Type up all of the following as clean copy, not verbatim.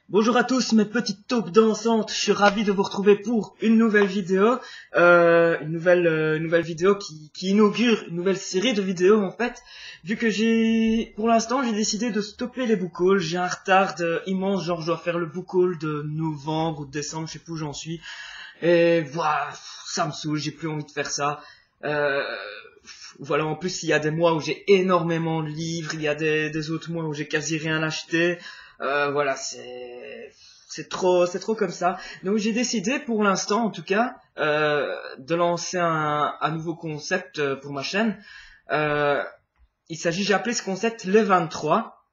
Bonjour à tous mes petites taupes dansantes, je suis ravi de vous retrouver pour une nouvelle vidéo, une nouvelle vidéo qui inaugure une nouvelle série de vidéos en fait, vu que pour l'instant j'ai décidé de stopper les book hauls, j'ai un retard immense, genre je dois faire le book haul de novembre ou de décembre, je sais plus où j'en suis, et voilà, ça me saoule, j'ai plus envie de faire ça. Euh, voilà, en plus il y a des mois où j'ai énormément de livres, il y a des autres mois où j'ai quasi rien acheté. Voilà, c'est trop comme ça. Donc j'ai décidé, pour l'instant en tout cas, de lancer un nouveau concept pour ma chaîne. Euh, j'ai appelé ce concept les 23.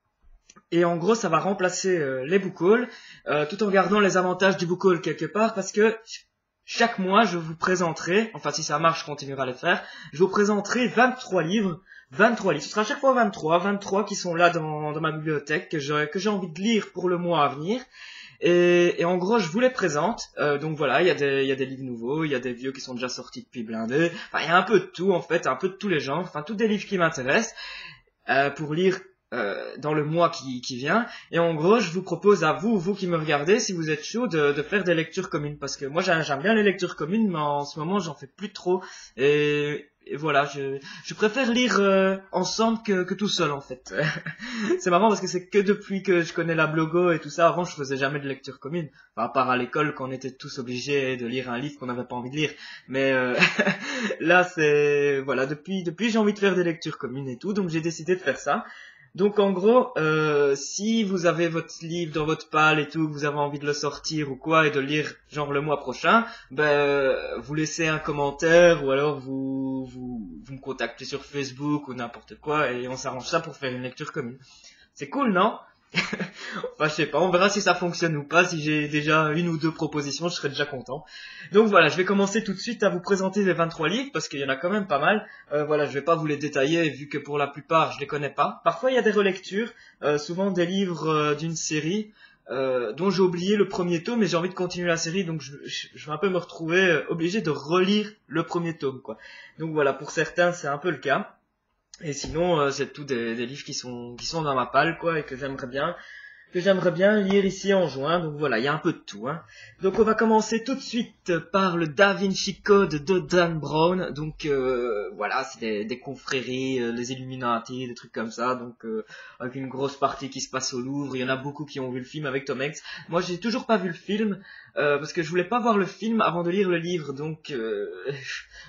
Et en gros, ça va remplacer les book hauls, tout en gardant les avantages du book haul quelque part, parce que chaque mois, je vous présenterai, enfin si ça marche, je continuerai à les faire, je vous présenterai 23 livres. 23 livres, ce sera à chaque fois 23 qui sont là dans ma bibliothèque, que j'ai envie de lire pour le mois à venir. Et en gros, je vous les présente. Donc voilà, il y a des livres nouveaux, il y a des vieux qui sont déjà sortis depuis blindés. Enfin, il y a un peu de tout en fait, un peu de tous les genres. Enfin, tous des livres qui m'intéressent pour lire dans le mois qui vient. Et en gros, je vous propose à vous qui me regardez, si vous êtes chaud, de faire des lectures communes. Parce que moi, j'aime bien les lectures communes, mais en ce moment, j'en fais plus trop. Et voilà, je préfère lire ensemble que tout seul, en fait. C'est marrant parce que c'est que depuis que je connais la blogo et tout ça, avant, je faisais jamais de lecture commune. Enfin, à part à l'école, quand on était tous obligés de lire un livre qu'on n'avait pas envie de lire. Mais là, voilà, depuis j'ai envie de faire des lectures communes et tout, donc j'ai décidé de faire ça. Donc en gros, si vous avez votre livre dans votre palle et tout, que vous avez envie de le sortir ou quoi et de le lire genre le mois prochain, vous laissez un commentaire ou alors vous me contactez sur Facebook ou n'importe quoi et on s'arrange ça pour faire une lecture commune. C'est cool, non? Enfin, je sais pas, on verra si ça fonctionne ou pas. Si j'ai déjà une ou deux propositions, je serai déjà content. Donc voilà, je vais commencer tout de suite à vous présenter les 23 livres parce qu'il y en a quand même pas mal. Voilà, je vais pas vous les détailler vu que pour la plupart, je les connais pas. Parfois, il y a des relectures, souvent des livres d'une série dont j'ai oublié le premier tome, mais j'ai envie de continuer la série, donc je vais un peu me retrouver obligé de relire le premier tome, quoi. Donc voilà, pour certains, c'est un peu le cas. Et sinon, c'est tout des livres qui sont dans ma palle, quoi, et que j'aimerais bien lire ici en juin. Donc voilà, il y a un peu de tout, hein. Donc on va commencer tout de suite par le Da Vinci Code de Dan Brown. Donc voilà, c'est des confréries, les Illuminati, des trucs comme ça. Donc avec une grosse partie qui se passe au Louvre. Il y en a beaucoup qui ont vu le film avec Tom Hanks. Moi, j'ai toujours pas vu le film parce que je voulais pas voir le film avant de lire le livre. Donc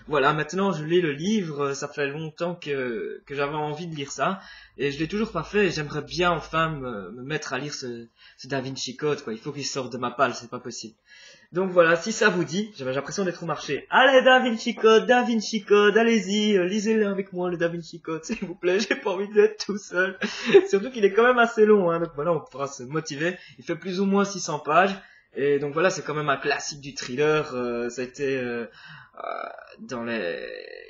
voilà, maintenant je lis le livre. Ça fait longtemps que j'avais envie de lire ça. Et je l'ai toujours pas fait et j'aimerais bien enfin me mettre à lire ce Da Vinci Code, quoi. Il faut qu'il sorte de ma palle, c'est pas possible. Donc voilà, si ça vous dit, j'ai l'impression d'être au marché. Allez, Da Vinci Code, allez-y, lisez-le avec moi, le Da Vinci Code, s'il vous plaît, j'ai pas envie d'être tout seul. Surtout qu'il est quand même assez long, hein, donc voilà, on pourra se motiver. Il fait plus ou moins 600 pages. Et donc voilà, c'est quand même un classique du thriller. Ça a été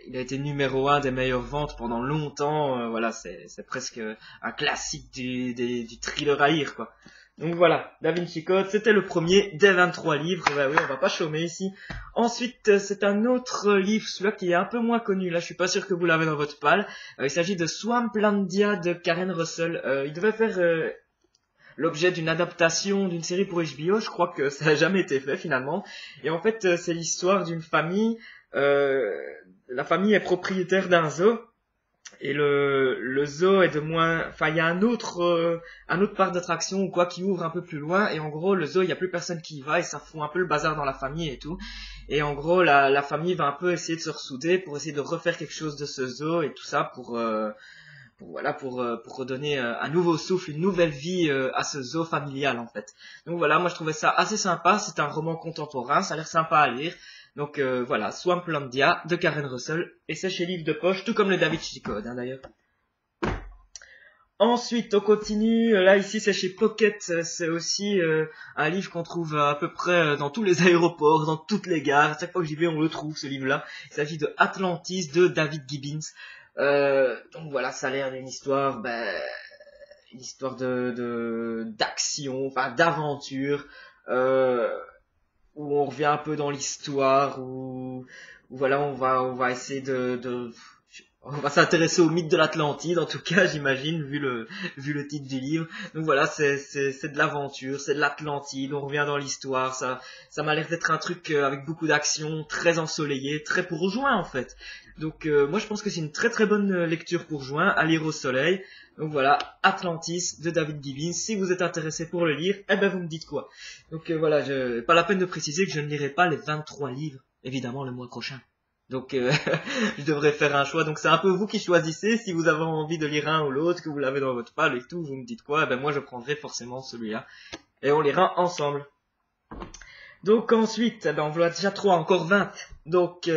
il a été numéro un des meilleures ventes pendant longtemps. Voilà, c'est presque un classique du thriller à lire, quoi. Donc voilà, Da Vinci Code, c'était le premier des 23 livres. Bah oui, on va pas chômer ici. Ensuite, c'est un autre livre, celui-là qui est un peu moins connu. Là, je suis pas sûr que vous l'avez dans votre palle. Il s'agit de Swamplandia de Karen Russell. Il devait faire l'objet d'une adaptation d'une série pour HBO. Je crois que ça n'a jamais été fait finalement. Et en fait, c'est l'histoire d'une famille. La famille est propriétaire d'un zoo. Et le zoo est de moins, enfin il y a un autre parc d'attraction ou quoi qui ouvre un peu plus loin et en gros le zoo il y a plus personne qui y va et ça fout un peu le bazar dans la famille et tout. Et en gros la famille va un peu essayer de se ressouder pour essayer de refaire quelque chose de ce zoo et tout ça pour redonner un nouveau souffle, une nouvelle vie à ce zoo familial en fait. Donc voilà, moi je trouvais ça assez sympa, c'est un roman contemporain, ça a l'air sympa à lire. Donc voilà, Swamplandia de Karen Russell, et c'est chez Livre de Poche, tout comme le Da Vinci Code hein, d'ailleurs. Ensuite, on continue, là ici c'est chez Pocket, c'est aussi un livre qu'on trouve à peu près dans tous les aéroports, dans toutes les gares, à chaque fois que j'y vais on le trouve ce livre-là. Il s'agit de Atlantis de David Gibbons. Donc voilà, ça a l'air d'une histoire, une histoire d'action, enfin d'aventure, où on revient un peu dans l'histoire, où voilà, on va essayer On va s'intéresser au mythe de l'Atlantide, en tout cas, j'imagine, vu le titre du livre. Donc voilà, c'est de l'aventure, c'est de l'Atlantide, on revient dans l'histoire, ça m'a l'air d'être un truc avec beaucoup d'action, très ensoleillé, très pour juin en fait. Donc moi je pense que c'est une très très bonne lecture pour juin, à lire au soleil. Donc voilà, Atlantis de David Gibbons. Si vous êtes intéressé pour le lire, eh ben vous me dites quoi. Donc voilà, pas la peine de préciser que je ne lirai pas les 23 livres, évidemment le mois prochain. Donc je devrais faire un choix. Donc c'est un peu vous qui choisissez si vous avez envie de lire un ou l'autre, que vous l'avez dans votre palle et tout, vous me dites quoi, eh ben moi je prendrai forcément celui-là. Et on lira ensemble. Donc ensuite, eh ben on voit déjà 3, encore 20. Donc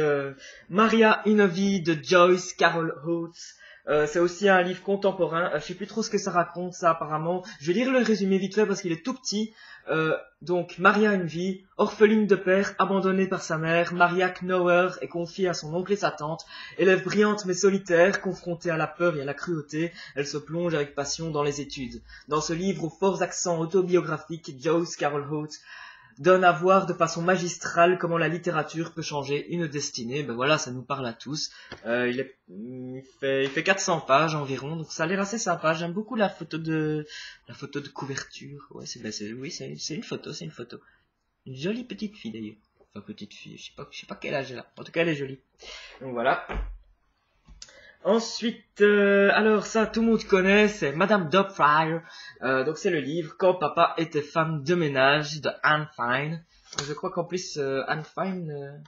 Maria, une vie de Joyce Carol Oates. C'est aussi un livre contemporain. Je sais plus trop ce que ça raconte, ça apparemment. Je vais lire le résumé vite fait parce qu'il est tout petit. Donc Maria, une vie, orpheline de père, abandonnée par sa mère, Maria Knower est confiée à son oncle et sa tante. Élève brillante mais solitaire, confrontée à la peur et à la cruauté, elle se plonge avec passion dans les études. Dans ce livre aux forts accents autobiographiques, Joyce Carol Oates donne à voir de façon magistrale comment la littérature peut changer une destinée. Ben voilà, ça nous parle à tous. Il fait 400 pages environ, donc ça a l'air assez sympa. J'aime beaucoup la photo de couverture. Ouais, c'est une photo, c'est une photo. Une jolie petite fille d'ailleurs. Enfin petite fille, je sais pas quel âge elle a. En tout cas, elle est jolie. Donc voilà. Ensuite, alors ça, tout le monde connaît, c'est Madame Doubtfire. Donc c'est le livre Quand papa était femme de ménage de Anne Fine. Je crois qu'en plus, Anne Fine,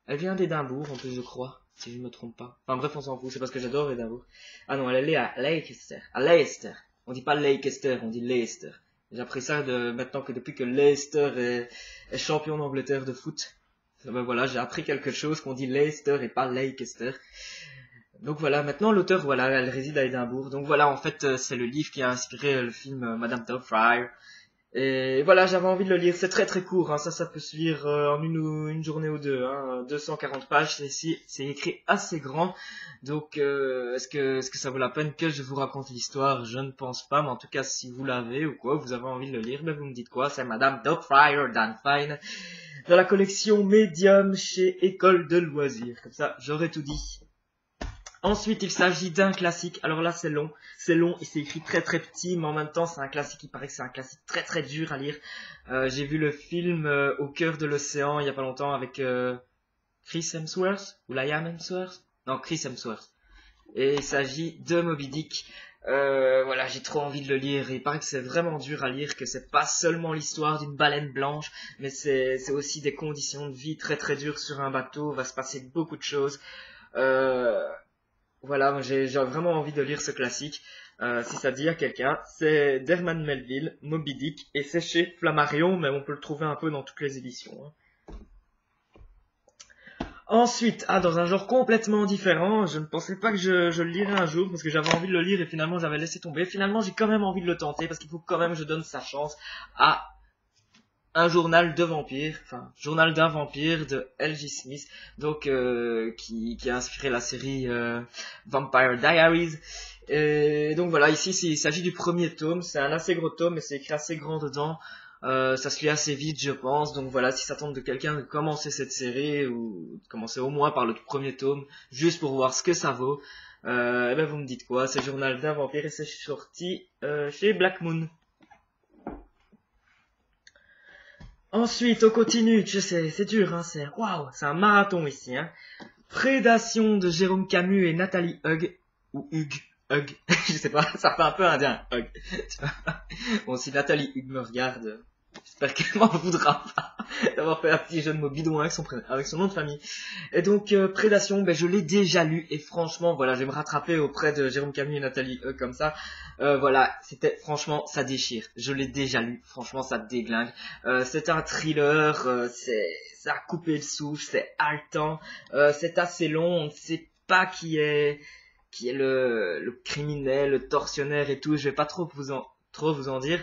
elle vient d'Édimbourg, en plus, je crois, si je me trompe pas. Enfin bref, on s'en fout, c'est parce que j'adore Édimbourg. Ah non, elle est à Leicester. À Leicester. On dit pas Leicester, on dit Leicester. J'ai appris ça maintenant que depuis que Leicester est champion d'Angleterre de foot. Ben voilà, j'ai appris quelque chose qu'on dit Leicester et pas Leicester. Donc voilà, maintenant l'auteur, voilà, elle réside à Édimbourg. Donc voilà, en fait, c'est le livre qui a inspiré le film Madame Doubtfire. Et voilà, j'avais envie de le lire. C'est très très court, hein. Ça peut se lire en une journée ou deux. Hein. 240 pages, c'est écrit assez grand. Donc est-ce que ça vaut la peine que je vous raconte l'histoire? Je ne pense pas, mais en tout cas, si vous l'avez ou quoi, vous avez envie de le lire, ben vous me dites quoi. C'est Madame Doubtfire d'Anne Fine dans la collection Medium chez École de Loisirs. Comme ça, j'aurais tout dit. Ensuite, il s'agit d'un classique. Alors là, c'est long et c'est écrit très très petit, mais en même temps, c'est un classique. Il paraît que c'est un classique très très dur à lire. J'ai vu le film Au cœur de l'océan il y a pas longtemps avec Chris Hemsworth ou Liam Hemsworth. Non, Chris Hemsworth. Et il s'agit de Moby Dick. Voilà, j'ai trop envie de le lire. Et il paraît que c'est vraiment dur à lire, que c'est pas seulement l'histoire d'une baleine blanche, mais c'est aussi des conditions de vie très très dures sur un bateau. Il va se passer beaucoup de choses. Voilà, j'ai vraiment envie de lire ce classique. Si ça dit à quelqu'un, c'est d'Herman Melville, Moby Dick, et c'est chez Flammarion, mais on peut le trouver un peu dans toutes les éditions. Hein. Ensuite, dans un genre complètement différent, je ne pensais pas que je le lirais un jour, parce que j'avais envie de le lire et finalement j'avais laissé tomber. Finalement, j'ai quand même envie de le tenter, parce qu'il faut quand même que je donne sa chance à un journal de vampire, enfin journal d'un vampire de L.J. Smith, donc qui a inspiré la série Vampire Diaries. Et donc voilà, ici il s'agit du premier tome, c'est un assez gros tome et c'est écrit assez grand dedans. Ça se lit assez vite, je pense. Donc voilà, si ça tente de quelqu'un de commencer cette série ou de commencer au moins par le premier tome, juste pour voir ce que ça vaut, eh ben vous me dites quoi. C'est Journal d'un vampire et c'est sorti chez Black Moon. Ensuite, on continue. Je sais, c'est dur, hein. C'est un marathon ici, hein. Prédation de Jérôme Camus et Nathalie Hugg ou Hugues. Hugg, je sais pas, ça fait un peu indien. Hugg. Bon, si Nathalie Hugg me regarde, j'espère qu'elle m'en voudra pas d'avoir fait un petit jeu de mots bidon avec son nom de famille. Et donc, Prédation, je l'ai déjà lu et franchement, voilà, je vais me rattraper auprès de Jérôme Camus et Nathalie Hugg comme ça. Voilà, franchement, ça déchire. Je l'ai déjà lu, franchement, ça déglingue. C'est un thriller, ça a coupé le souffle, c'est haletant, c'est assez long, on ne sait pas qui est le criminel, le tortionnaire et tout. Je vais pas trop vous en dire.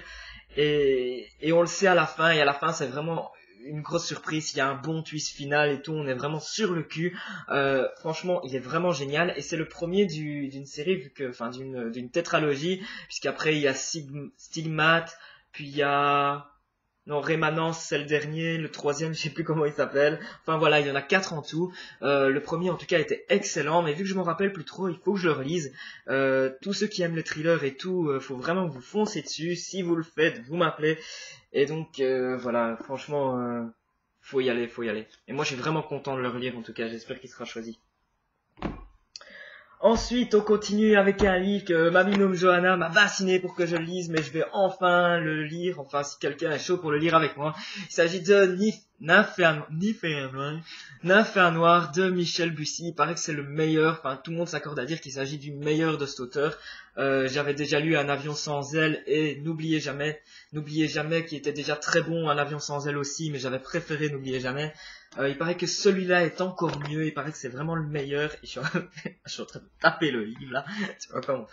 Et on le sait à la fin, et à la fin c'est vraiment une grosse surprise, il y a un bon twist final et tout, on est vraiment sur le cul. Franchement, il est vraiment génial, et c'est le premier d'une série, d'une tétralogie, puisqu'après il y a Stigmate, puis il y a Non, Rémanence, c'est le dernier. Le troisième, je sais plus comment il s'appelle. Enfin voilà, il y en a 4 en tout. Le premier, en tout cas, était excellent. Mais vu que je m'en rappelle plus trop, il faut que je le relise. Tous ceux qui aiment les thrillers et tout, faut vraiment que vous foncez dessus. Si vous le faites, vous m'appelez. Et donc, voilà, franchement, faut y aller, faut y aller. Et moi, je suis vraiment content de le relire, en tout cas. J'espère qu'il sera choisi. Ensuite, on continue avec un livre que ma binôme Johanna m'a bassiné pour que je le lise, mais je vais enfin le lire, enfin si quelqu'un est chaud pour le lire avec moi. Il s'agit de Nymphe et un noir de Michel Bussy. Il paraît que c'est le meilleur, enfin tout le monde s'accorde à dire qu'il s'agit du meilleur de cet auteur. J'avais déjà lu Un avion sans ailes et N'oubliez jamais, qui était déjà très bon, Un avion sans ailes aussi, mais j'avais préféré N'oubliez jamais. Il paraît que celui-là est encore mieux, il paraît que c'est vraiment le meilleur. Et je suis en train de taper le livre là, tu vois comment.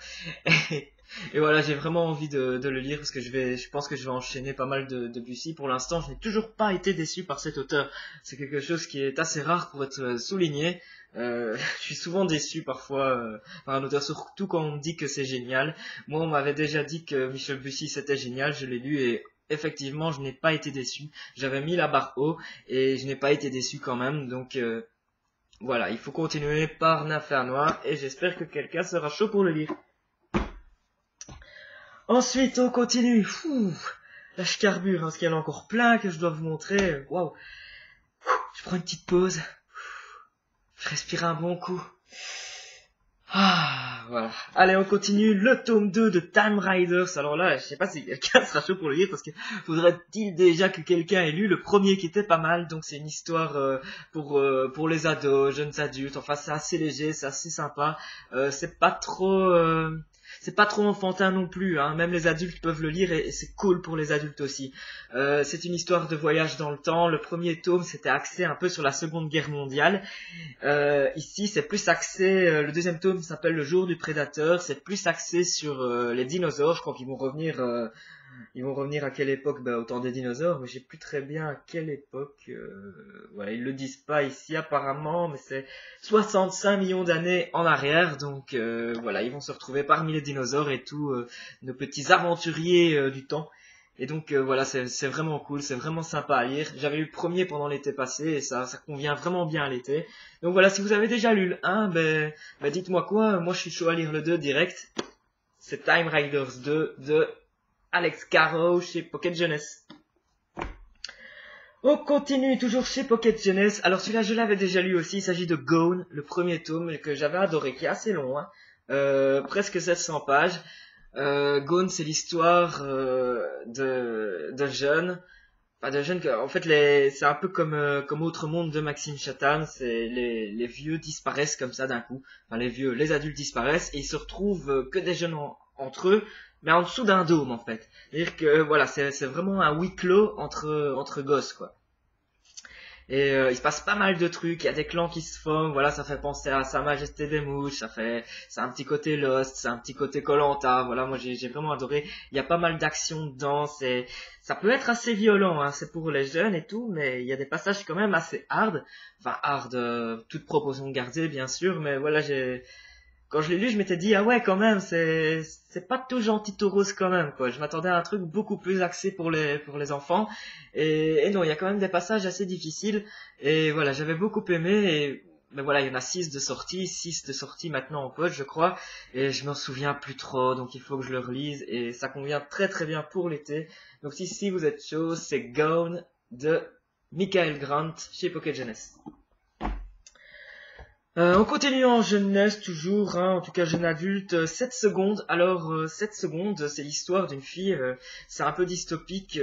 Et voilà, j'ai vraiment envie de le lire parce que je pense que je vais enchaîner pas mal de Bussy. Pour l'instant, je n'ai toujours pas été déçu par cet auteur. C'est quelque chose qui est assez rare pour être souligné. Je suis souvent déçu parfois par un auteur, surtout quand on me dit que c'est génial. Moi, on m'avait déjà dit que Michel Bussy c'était génial, je l'ai lu et effectivement, je n'ai pas été déçu. J'avais mis la barre haut et je n'ai pas été déçu quand même. Donc voilà, il faut continuer par Nymphe et un noir et j'espère que quelqu'un sera chaud pour le lire. Ensuite, on continue. Là, je carbure parce qu'il y en a encore plein que je dois vous montrer. Waouh. Je prends une petite pause. Je respire un bon coup. Voilà. Allez, on continue. Le tome 2 de Time Riders. Alors là, je sais pas si quelqu'un sera chaud pour le lire parce que faudrait-il déjà que quelqu'un ait lu le premier qui était pas mal. Donc c'est une histoire pour les ados, jeunes adultes. Enfin, c'est assez léger, c'est assez sympa. C'est pas trop enfantin non plus, hein. Même les adultes peuvent le lire et c'est cool pour les adultes aussi. C'est une histoire de voyage dans le temps. Le premier tome, c'était axé un peu sur la Seconde Guerre mondiale. Ici, c'est plus axé. Le deuxième tome s'appelle Le jour du prédateur. C'est plus axé sur les dinosaures. Je crois qu'ils vont revenir. Ils vont revenir à quelle époque? Au temps des dinosaures, mais je sais plus très bien à quelle époque. Voilà, ils le disent pas ici apparemment, mais c'est 65 millions d'années en arrière. Donc voilà, ils vont se retrouver parmi les dinosaures et tous nos petits aventuriers du temps. Et donc voilà, c'est vraiment cool, c'est vraiment sympa à lire. J'avais lu le premier pendant l'été passé et ça convient vraiment bien à l'été. Donc voilà, si vous avez déjà lu le 1, dites-moi quoi. Moi je suis chaud à lire le 2 direct. C'est Time Riders 2 de Alex Carroll chez Pocket Jeunesse. On continue toujours chez Pocket Jeunesse. Alors celui-là je l'avais déjà lu aussi. Il s'agit de Gone, le premier tome que j'avais adoré, qui est assez long, hein. Presque 700 pages. Gone, c'est l'histoire de jeunes. Enfin, de jeunes que, en fait, c'est un peu comme Autre Monde de Maxime Chatham. C'est les vieux disparaissent comme ça d'un coup. Enfin, les adultes disparaissent et ils se retrouvent que des jeunes entre eux, mais en dessous d'un dôme en fait. C'est-à-dire que voilà, c'est vraiment un huis clos entre gosses quoi. Et il se passe pas mal de trucs, il y a des clans qui se forment, voilà, ça fait penser à Sa Majesté des Mouches, c'est un petit côté Lost, c'est un petit côté Koh-Lanta, voilà, moi j'ai vraiment adoré. Il y a pas mal d'action dedans, ça peut être assez violent, hein, c'est pour les jeunes et tout, mais il y a des passages quand même assez hard, enfin hard, toute proportion gardée bien sûr, mais voilà, quand je l'ai lu, je m'étais dit, ah ouais, quand même, c'est pas tout gentil tout rose quand même, quoi. Je m'attendais à un truc beaucoup plus axé pour les enfants. Et non, il y a quand même des passages assez difficiles. Et voilà, j'avais beaucoup aimé. Mais voilà, il y en a 6 de sortie maintenant en poche, je crois. Et je m'en souviens plus trop, donc il faut que je le relise. Et ça convient très très bien pour l'été. Donc si vous êtes chaud, c'est Gone de Michael Grant chez Pocket Jeunesse. On continue en jeunesse toujours, hein, en tout cas jeune adulte, 7 secondes. Alors 7 secondes, c'est l'histoire d'une fille, c'est un peu dystopique.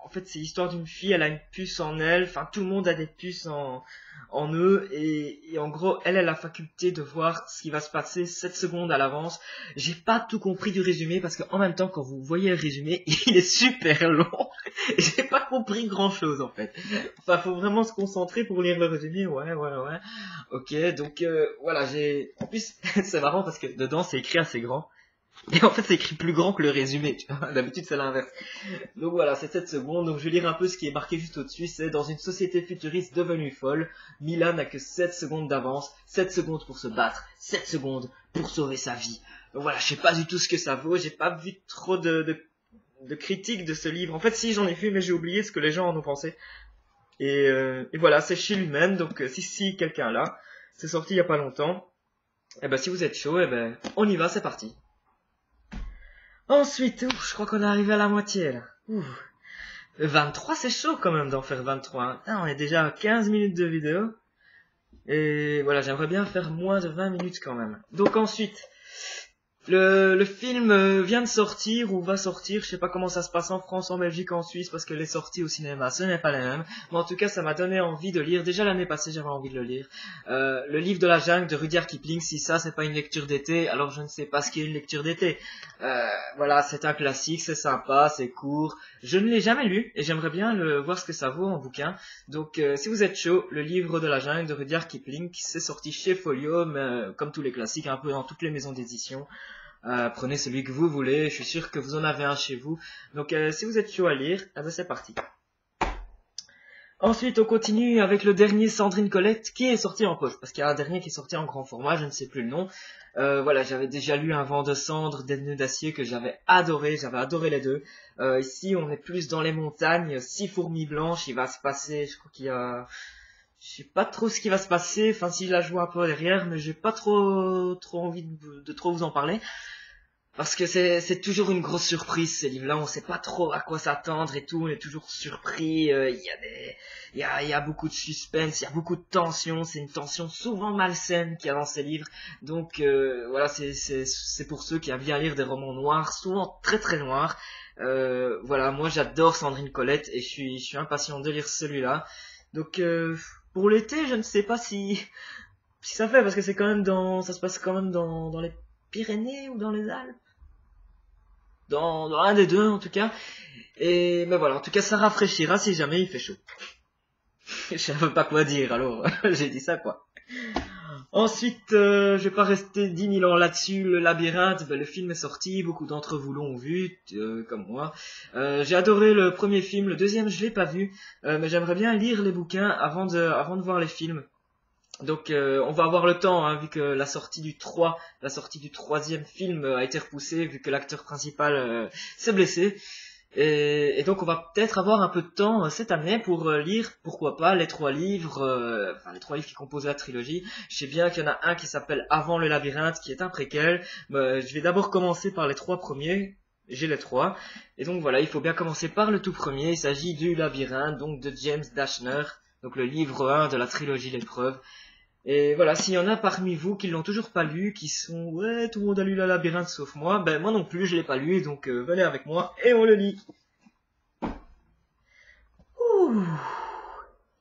En fait, c'est l'histoire d'une fille, elle a une puce en elle, enfin tout le monde a des puces en eux, et en gros, elle a la faculté de voir ce qui va se passer 7 secondes à l'avance. J'ai pas tout compris du résumé, parce qu'en même temps, quand vous voyez le résumé, il est super long, et j'ai pas compris grand chose en fait. Enfin, faut vraiment se concentrer pour lire le résumé, ouais. Ok, donc voilà, en plus, c'est marrant parce que dedans, c'est écrit assez grand. Et en fait, c'est écrit plus grand que le résumé, tu vois. D'habitude, c'est l'inverse. Donc voilà, c'est 7 secondes. Donc je vais lire un peu ce qui est marqué juste au-dessus. C'est: dans une société futuriste devenue folle, Mila n'a que 7 secondes d'avance. 7 secondes pour se battre. 7 secondes pour sauver sa vie. Donc voilà, je sais pas du tout ce que ça vaut. J'ai pas vu trop de de critique de ce livre. En fait, si j'en ai vu, mais j'ai oublié ce que les gens en ont pensé. Et voilà, c'est chez Lumen, donc si quelqu'un là, c'est sorti il y a pas longtemps. Et ben si vous êtes chaud, et ben on y va, c'est parti. Ensuite, je crois qu'on est arrivé à la moitié là. 23, c'est chaud quand même d'en faire 23. Hein. Ah, on est déjà à 15 minutes de vidéo. Et voilà, j'aimerais bien faire moins de 20 minutes quand même. Donc ensuite, le film vient de sortir ou va sortir, je sais pas comment ça se passe en France, en Belgique, en Suisse, parce que les sorties au cinéma, ce n'est pas les mêmes. Mais en tout cas, ça m'a donné envie de lire. Déjà l'année passée, j'avais envie de le lire. Le livre de la jungle de Rudyard Kipling. Si ça, c'est pas une lecture d'été, alors je ne sais pas ce qu'est une lecture d'été. Voilà, c'est un classique, c'est sympa, c'est court. Je ne l'ai jamais lu et j'aimerais bien voir ce que ça vaut en bouquin. Donc, si vous êtes chaud, le livre de la jungle de Rudyard Kipling, c'est sorti chez Folio, mais comme tous les classiques, un peu dans toutes les maisons d'édition. Prenez celui que vous voulez, je suis sûr que vous en avez un chez vous. Donc si vous êtes chaud à lire, ben c'est parti. Ensuite, on continue avec le dernier Sandrine Colette qui est sorti en poche. Parce qu'il y a un dernier qui est sorti en grand format, je ne sais plus le nom. Voilà, j'avais déjà lu Un vent de cendre, Des nœuds d'acier que j'avais adoré les deux. Ici, on est plus dans les montagnes, 6 fourmis blanches, il va se passer, je crois qu'il y a... Je sais pas trop ce qui va se passer, enfin si je la joue un peu derrière, mais j'ai pas trop envie de trop vous en parler. Parce que c'est toujours une grosse surprise ces livres-là, on sait pas trop à quoi s'attendre et tout, on est toujours surpris, il y a beaucoup de suspense, il y a beaucoup de tension, c'est une tension souvent malsaine qu'il y a dans ces livres. Donc voilà, c'est pour ceux qui aiment bien lire des romans noirs, souvent très très noirs. Voilà, moi j'adore Sandrine Colette et je suis impatient de lire celui-là. Donc pour l'été, je ne sais pas si ça fait parce que c'est quand même ça se passe quand même dans les Pyrénées ou dans les Alpes. Dans un des deux en tout cas. Et ben voilà, en tout cas ça rafraîchira si jamais il fait chaud. Je savais pas quoi dire alors j'ai dit ça quoi. Ensuite, je vais pas rester 10 000 ans là-dessus. Le labyrinthe, ben, le film est sorti, beaucoup d'entre vous l'ont vu, comme moi. J'ai adoré le premier film, le deuxième je l'ai pas vu, mais j'aimerais bien lire les bouquins avant de voir les films. Donc on va avoir le temps, hein, vu que la sortie du troisième film a été repoussée, vu que l'acteur principal s'est blessé. Et donc on va peut-être avoir un peu de temps cette année pour lire, pourquoi pas, les 3 livres, les 3 livres qui composent la trilogie. Je sais bien qu'il y en a un qui s'appelle Avant le labyrinthe, qui est un préquel. Je vais d'abord commencer par les 3 premiers. J'ai les 3. Et donc voilà, il faut bien commencer par le tout premier. Il s'agit du labyrinthe, donc de James Dashner. Donc le livre 1 de la trilogie L'épreuve. Et voilà, s'il y en a parmi vous qui l'ont toujours pas lu, qui sont ouais, tout le monde a lu le labyrinthe sauf moi, ben moi non plus je l'ai pas lu, donc venez avec moi et on le lit. Ouh,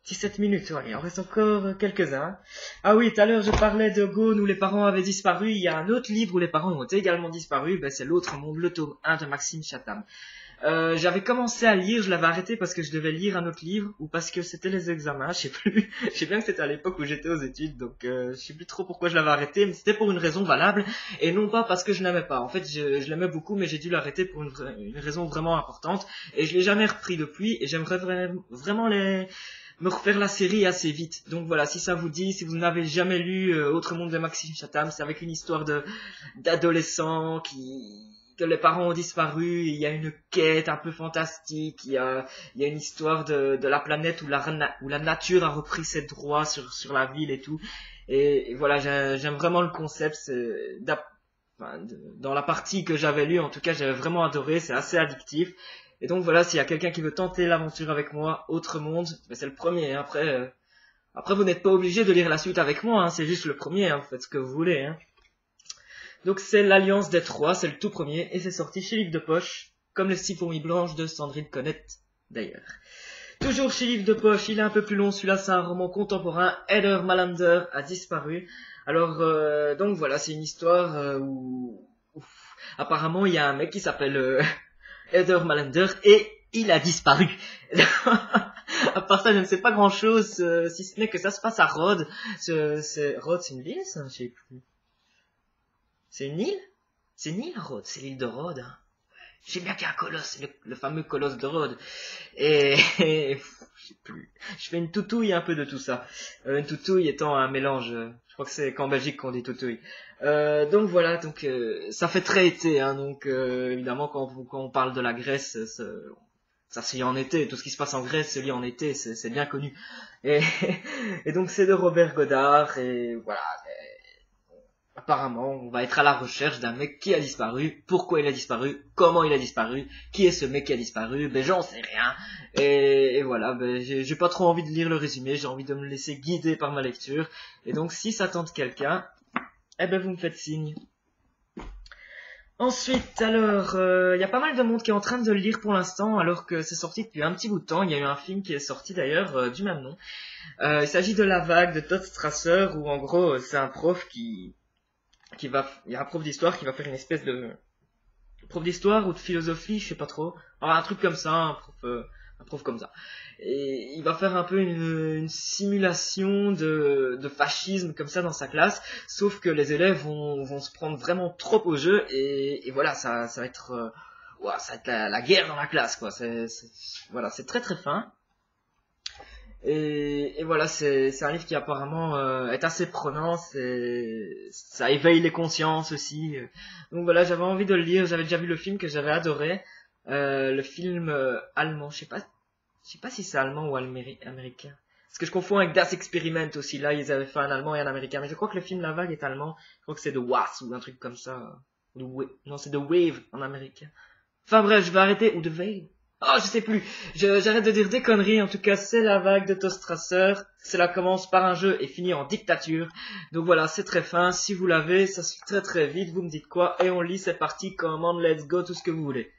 17 minutes, ouais, il en reste encore quelques-uns. Ah oui, tout à l'heure je parlais de Gone où les parents avaient disparu, il y a un autre livre où les parents ont également disparu, ben c'est L'autre monde, le tome 1 de Maxime Chatham. J'avais commencé à lire, je l'avais arrêté parce que je devais lire un autre livre ou parce que c'était les examens, je sais plus. Je sais bien que c'était à l'époque où j'étais aux études, donc je sais plus trop pourquoi je l'avais arrêté, mais c'était pour une raison valable et non pas parce que je l'aimais pas. En fait, je l'aimais beaucoup, mais j'ai dû l'arrêter pour une raison vraiment importante et je l'ai jamais repris depuis et j'aimerais vraiment me refaire la série assez vite. Donc voilà, si ça vous dit, si vous n'avez jamais lu Autre monde de Maxime Chatham, c'est avec une histoire d'adolescents que les parents ont disparu, il y a une quête un peu fantastique, il y a une histoire de la planète où la nature a repris ses droits sur la ville et tout. Et voilà, j'aime vraiment le concept. Dans la partie que j'avais lue, en tout cas, j'avais vraiment adoré, c'est assez addictif. Et donc voilà, s'il y a quelqu'un qui veut tenter l'aventure avec moi, Autre monde, ben c'est le premier. Hein. Après vous n'êtes pas obligé de lire la suite avec moi, hein, c'est juste le premier, hein, vous faites ce que vous voulez. Hein. Donc c'est l'Alliance des Trois, c'est le tout premier, et c'est sorti chez Livre de Poche, comme les 6 fourmis blanches de Sandrine Colette, d'ailleurs. Toujours chez Livre de Poche, il est un peu plus long, celui-là c'est un roman contemporain, Heather Malander a disparu. Alors, donc voilà, c'est une histoire où apparemment il y a un mec qui s'appelle Heather Malander, et il a disparu. À part ça, je ne sais pas grand-chose, si ce n'est que ça se passe à Rhodes. Rhodes, c'est une ville, ça? Je sais plus. C'est une île? C'est une île, Rhodes, c'est l'île de Rhodes. Hein. Je sais bien qu'il y a un colosse, le fameux colosse de Rhodes. Et je sais plus. Je fais une toutouille un peu de tout ça. Une toutouille étant un mélange, je crois que c'est qu'en Belgique qu'on dit toutouille. Donc voilà, donc ça fait très été, hein, donc évidemment quand on parle de la Grèce, ça se lit en été, tout ce qui se passe en Grèce se lit en été, c'est bien connu. Et, et donc c'est de Robert Godard, et voilà. Apparemment, on va être à la recherche d'un mec qui a disparu, pourquoi il a disparu, comment il a disparu, qui est ce mec qui a disparu, ben j'en sais rien. Et voilà, ben j'ai pas trop envie de lire le résumé, j'ai envie de me laisser guider par ma lecture. Et donc si ça tente quelqu'un, eh ben vous me faites signe. Ensuite, alors, il y a pas mal de monde qui est en train de le lire pour l'instant, alors que c'est sorti depuis un petit bout de temps. Il y a eu un film qui est sorti d'ailleurs du même nom. Il s'agit de La Vague de Todd Strasser, où en gros c'est un prof il y a un prof d'histoire qui va faire une espèce de prof d'histoire ou de philosophie, je sais pas trop. Alors, un truc comme ça, un prof comme ça. Et il va faire un peu une simulation de fascisme comme ça dans sa classe, sauf que les élèves vont se prendre vraiment trop au jeu et voilà, ça va être, ça va être la guerre dans la classe, quoi. Voilà, c'est très très fin. Et voilà, c'est un livre qui apparemment est assez prenant, ça éveille les consciences aussi. Donc voilà, j'avais envie de le lire, j'avais déjà vu le film que j'avais adoré, le film allemand, je sais pas si c'est allemand ou américain. Parce que je confonds avec Das Experiment aussi, là ils avaient fait un allemand et un américain, mais je crois que le film La Vague est allemand, je crois que c'est The Was ou un truc comme ça. Non, c'est The Wave en américain. Enfin bref, je vais arrêter, ou The Wave. Oh, je sais plus. J'arrête de dire des conneries. En tout cas, c'est La Vague de Todd Strasser. Cela commence par un jeu et finit en dictature. Donc voilà, c'est très fin. Si vous l'avez, ça se fait très très vite. Vous me dites quoi et on lit. C'est parti. Command, let's go, tout ce que vous voulez.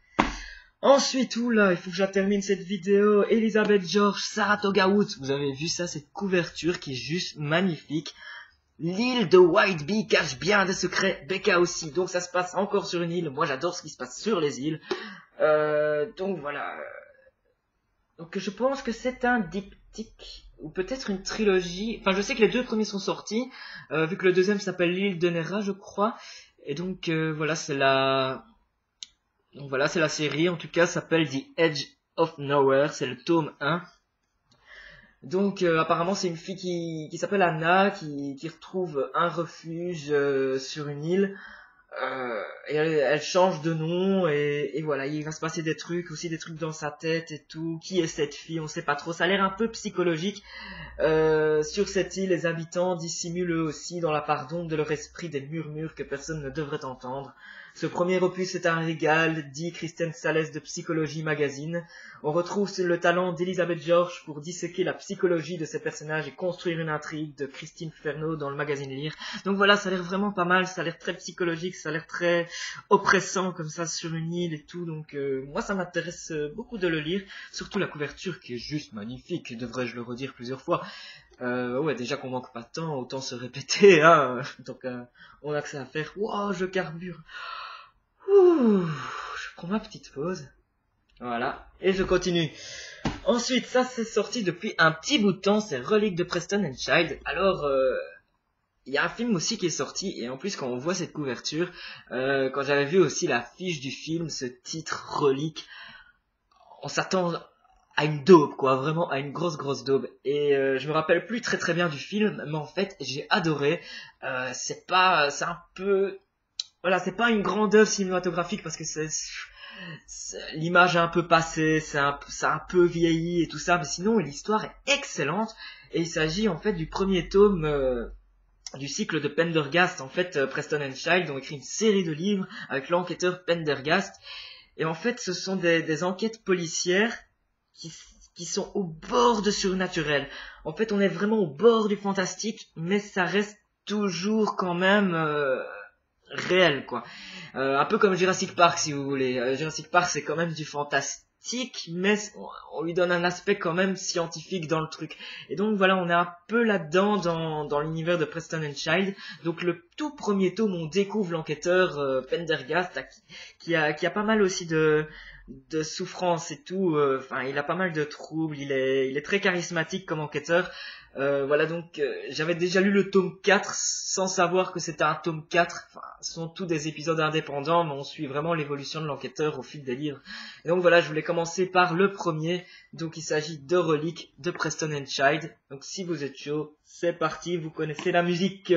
Ensuite, oula, il faut que je termine cette vidéo. Elizabeth George, Saratoga Woods. Vous avez vu ça, cette couverture qui est juste magnifique. L'île de White Bee cache bien des secrets. Becca aussi. Donc ça se passe encore sur une île. Moi, j'adore ce qui se passe sur les îles. Donc voilà. Donc je pense que c'est un diptyque ou peut-être une trilogie. Enfin, je sais que les deux premiers sont sortis, vu que le deuxième s'appelle L'île de Nera, je crois. Et donc voilà, c'est la série. En tout cas, s'appelle The Edge of Nowhere. C'est le tome 1. Donc apparemment, c'est une fille qui s'appelle Anna, qui retrouve un refuge sur une île. Et elle change de nom et voilà, il va se passer des trucs, aussi des trucs dans sa tête et tout. Qui est cette fille? On sait pas trop. Ça a l'air un peu psychologique. Sur cette île, les habitants dissimulent eux aussi dans la part d'ombre de leur esprit des murmures que personne ne devrait entendre. Ce premier opus est un régal, dit Kristen Sales de Psychologie Magazine. On retrouve le talent d'Elizabeth George pour disséquer la psychologie de ses personnages et construire une intrigue de Christine Fernaud dans le magazine Lire. Donc voilà, ça a l'air vraiment pas mal, ça a l'air très psychologique, ça a l'air très oppressant comme ça sur une île et tout. Donc moi ça m'intéresse beaucoup de le lire, surtout la couverture qui est juste magnifique, devrais-je le redire plusieurs fois. Ouais, déjà qu'on manque pas de temps, autant se répéter, hein. Donc on a que ça à faire. Wow, je carbure. Ouh, je prends ma petite pause. Voilà, et je continue. Ensuite, ça c'est sorti depuis un petit bout de temps, c'est Relique de Preston and Child. Alors, il y a un film aussi qui est sorti, et en plus quand on voit cette couverture, quand j'avais vu aussi la fiche du film, ce titre Relique, on s'attend à une daube, quoi, vraiment à une grosse daube. Et je me rappelle plus très bien du film, mais en fait j'ai adoré. C'est un peu, voilà, c'est pas une grande œuvre cinématographique parce que l'image est un peu passée, c'est un peu vieilli et tout ça, mais sinon l'histoire est excellente. Et il s'agit en fait du premier tome du cycle de Pendergast. En fait, Preston and Child ont écrit une série de livres avec l'enquêteur Pendergast. Et en fait, ce sont des enquêtes policières qui sont au bord de surnaturel. En fait, on est vraiment au bord du fantastique, mais ça reste toujours quand même réel, quoi. Un peu comme Jurassic Park, si vous voulez. Jurassic Park, c'est quand même du fantastique, mais on lui donne un aspect quand même scientifique dans le truc. Et donc voilà, on est un peu là-dedans dans l'univers de Preston and Child. Donc le tout premier tome, on découvre l'enquêteur Pendergast, qui a pas mal aussi de de souffrance et tout. Enfin, il a pas mal de troubles. Il est très charismatique comme enquêteur. Voilà, donc j'avais déjà lu le tome 4 sans savoir que c'était un tome 4. Enfin, ce sont tous des épisodes indépendants, mais on suit vraiment l'évolution de l'enquêteur au fil des livres. Et donc voilà, je voulais commencer par le premier. Donc il s'agit de Reliques de Preston and Child. Donc si vous êtes chaud, c'est parti, vous connaissez la musique.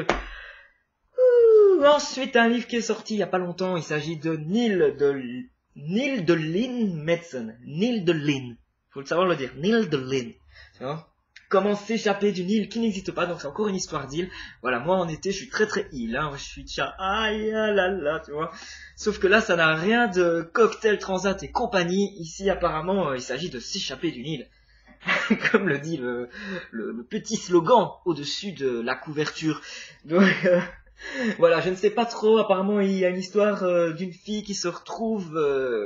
Ensuite, un livre qui est sorti il y a pas longtemps, il s'agit de Neil de Lynn Madsen. Neil de Lynn. Faut le savoir le dire. Neil de Lynn. Tu vois? Comment s'échapper d'une île qui n'existe pas, donc c'est encore une histoire d'île. Voilà, moi en été, je suis très île, hein. Je suis tcha, aïe, ah là là, tu vois. Sauf que là, ça n'a rien de cocktail transat et compagnie. Ici, apparemment, il s'agit de s'échapper d'une île. Comme le dit le petit slogan au-dessus de la couverture. Donc, voilà, je ne sais pas trop, apparemment il y a une histoire d'une fille qui se retrouve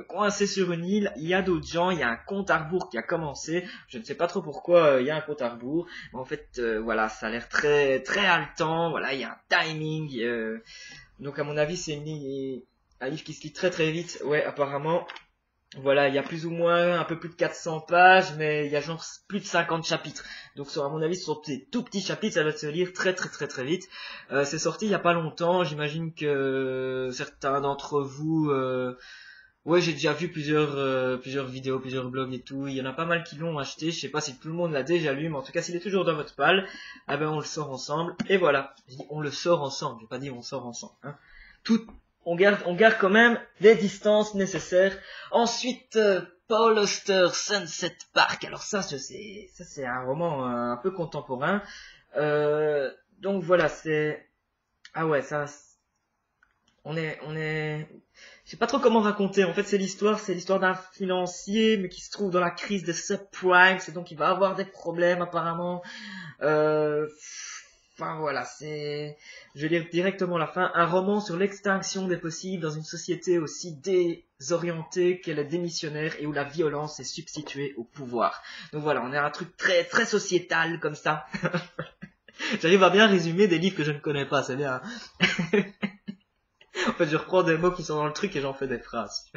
coincée sur une île, il y a d'autres gens, il y a un compte à rebours qui a commencé, je ne sais pas trop pourquoi il y a un compte à rebours, mais en fait voilà, ça a l'air très haletant, voilà, il y a un timing, donc à mon avis c'est un livre qui se lit très vite, ouais apparemment. Voilà, il y a plus ou moins un peu plus de 400 pages, mais il y a genre plus de 50 chapitres. Donc à mon avis, ce sont des tout petits chapitres, ça va se lire très vite. C'est sorti il y a pas longtemps, j'imagine que certains d'entre vous... Ouais, j'ai déjà vu plusieurs vidéos, plusieurs blogs et tout. Il y en a pas mal qui l'ont acheté. Je sais pas si tout le monde l'a déjà lu, mais en tout cas, s'il est toujours dans votre palle, eh ben on le sort ensemble. Et voilà, je dis on le sort ensemble. J'ai pas dit on sort ensemble. Hein. On garde quand même les distances nécessaires. Ensuite, Paul Auster, Sunset Park. Alors ça c'est un roman un peu contemporain. Donc voilà, ah ouais, ça, on est, je sais pas trop comment raconter. En fait, c'est l'histoire d'un financier, mais qui se trouve dans la crise des subprimes, et donc il va avoir des problèmes apparemment. Enfin voilà, je vais lire directement la fin. Un roman sur l'extinction des possibles dans une société aussi désorientée qu'elle est démissionnaire et où la violence est substituée au pouvoir. Donc voilà, on est à un truc très sociétal comme ça. J'arrive à bien résumer des livres que je ne connais pas, c'est bien. En fait, je reprends des mots qui sont dans le truc et j'en fais des phrases.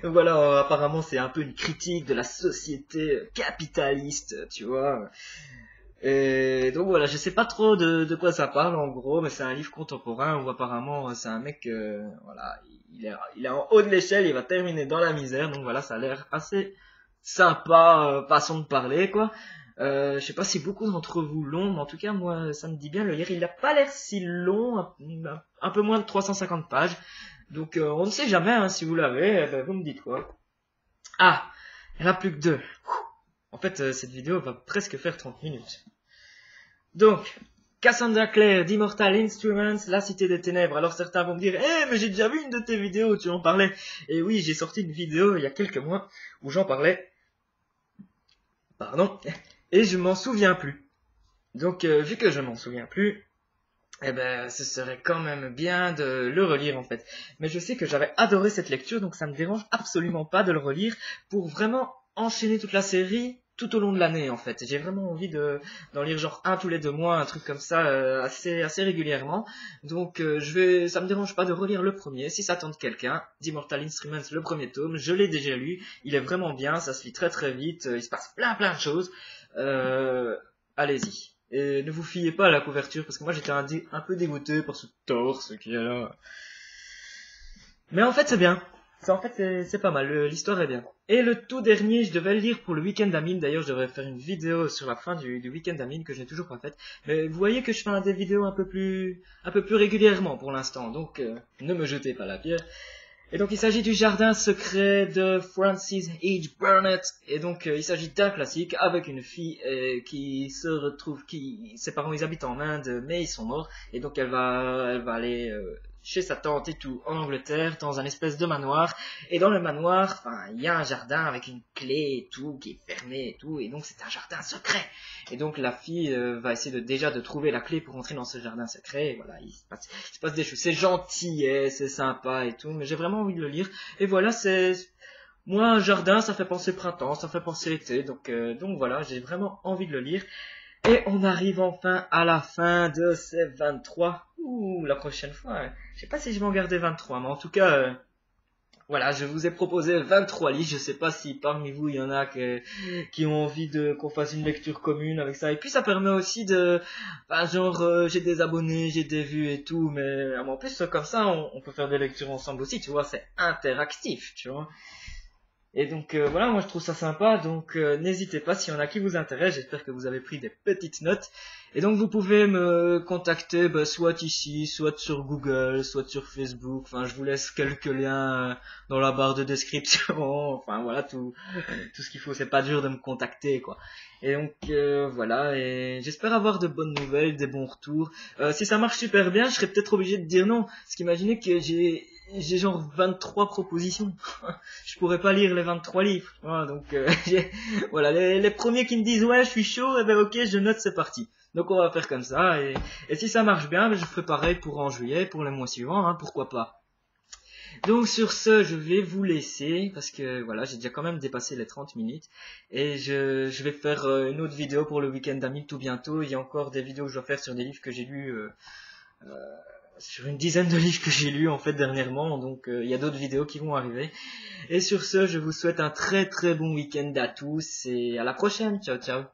Donc voilà, apparemment c'est un peu une critique de la société capitaliste, tu vois. Et donc voilà, je sais pas trop de quoi ça parle en gros, mais c'est un livre contemporain où apparemment c'est un mec, voilà, il est en haut de l'échelle, il va terminer dans la misère, donc voilà, ça a l'air assez sympa, façon de parler quoi. Je sais pas si beaucoup d'entre vous l'ont, mais en tout cas moi ça me dit bien de le lire. Il n'a pas l'air si long, un peu moins de 350 pages, donc on ne sait jamais hein, si vous l'avez, ben, vous me dites quoi. Ah, il n'y en a plus que deux. En fait, cette vidéo va presque faire 30 minutes. Donc, Cassandra Clare d'Immortal Instruments, La Cité des Ténèbres. Alors certains vont me dire, mais j'ai déjà vu une de tes vidéos, tu en parlais. Et oui, j'ai sorti une vidéo il y a quelques mois où j'en parlais. Pardon. Et je m'en souviens plus. Donc, vu que je m'en souviens plus, eh ben, ce serait quand même bien de le relire en fait. Mais je sais que j'avais adoré cette lecture, donc ça me dérange absolument pas de le relire pour vraiment enchaîner toute la série tout au long de l'année en fait. J'ai vraiment envie d'en lire genre un tous les 2 mois, un truc comme ça assez régulièrement. Donc ça me dérange pas de relire le premier si ça tente quelqu'un. d'Immortal Instruments, le premier tome, je l'ai déjà lu, il est vraiment bien, ça se lit très vite, il se passe plein de choses. Allez-y. Et ne vous fiez pas à la couverture parce que moi j'étais un peu dégoûté par ce torse qui est là. Mais en fait c'est bien. C'est pas mal, l'histoire est bien. Et le tout dernier, je devais le lire pour le week-end d'Amine. D'ailleurs, je devrais faire une vidéo sur la fin du week-end d'Amine que je n'ai toujours pas faite. Mais vous voyez que je fais des vidéos un peu plus régulièrement pour l'instant. Donc, ne me jetez pas la pierre. Et donc, il s'agit du Jardin secret de Frances H. Burnett. Et donc, il s'agit d'un classique avec une fille qui se retrouve, ses parents ils habitent en Inde, mais ils sont morts. Et donc, elle va aller chez sa tante et tout en Angleterre dans un espèce de manoir, et dans le manoir il y a un jardin avec une clé et tout qui est fermé et tout, et donc c'est un jardin secret, et donc la fille va essayer de trouver la clé pour entrer dans ce jardin secret, et voilà, il se passe des choses, c'est gentil et c'est sympa et tout, mais j'ai vraiment envie de le lire. Et voilà, moi un jardin ça fait penser printemps, ça fait penser été, donc voilà, j'ai vraiment envie de le lire. Et on arrive enfin à la fin de ces 23. Ouh, la prochaine fois, je sais pas si je vais en garder 23, mais en tout cas, Voilà, je vous ai proposé 23 livres. Je sais pas si parmi vous il y en a qui ont envie qu'on fasse une lecture commune avec ça. Et puis ça permet aussi de, enfin, genre, j'ai des abonnés, j'ai des vues et tout, mais en plus comme ça, on peut faire des lectures ensemble aussi. Tu vois, c'est interactif, tu vois. Et donc voilà, moi je trouve ça sympa, donc n'hésitez pas s'il y en a qui vous intéressent, j'espère que vous avez pris des petites notes. Et donc vous pouvez me contacter soit ici, soit sur Google, soit sur Facebook, enfin je vous laisse quelques liens dans la barre de description, enfin voilà tout ce qu'il faut, c'est pas dur de me contacter quoi. Et donc voilà, et j'espère avoir de bonnes nouvelles, des bons retours. Si ça marche super bien, je serais peut-être obligé de dire non, parce qu'imaginez que j'ai genre 23 propositions. Je pourrais pas lire les 23 livres. Voilà, donc voilà, les premiers qui me disent ouais je suis chaud, et ben ok je note, c'est parti. Donc on va faire comme ça, et si ça marche bien, ben, je ferai pareil pour en juillet, pour les mois suivants, hein, pourquoi pas. Donc sur ce, je vais vous laisser, parce que voilà, j'ai déjà quand même dépassé les 30 minutes, et je vais faire une autre vidéo pour le week-end d'amis tout bientôt. Il y a encore des vidéos que je dois faire sur des livres que j'ai lus, sur une dizaine de livres que j'ai lus en fait dernièrement, donc il y a d'autres vidéos qui vont arriver. Et sur ce, je vous souhaite un très très bon week-end à tous, et à la prochaine, ciao ciao.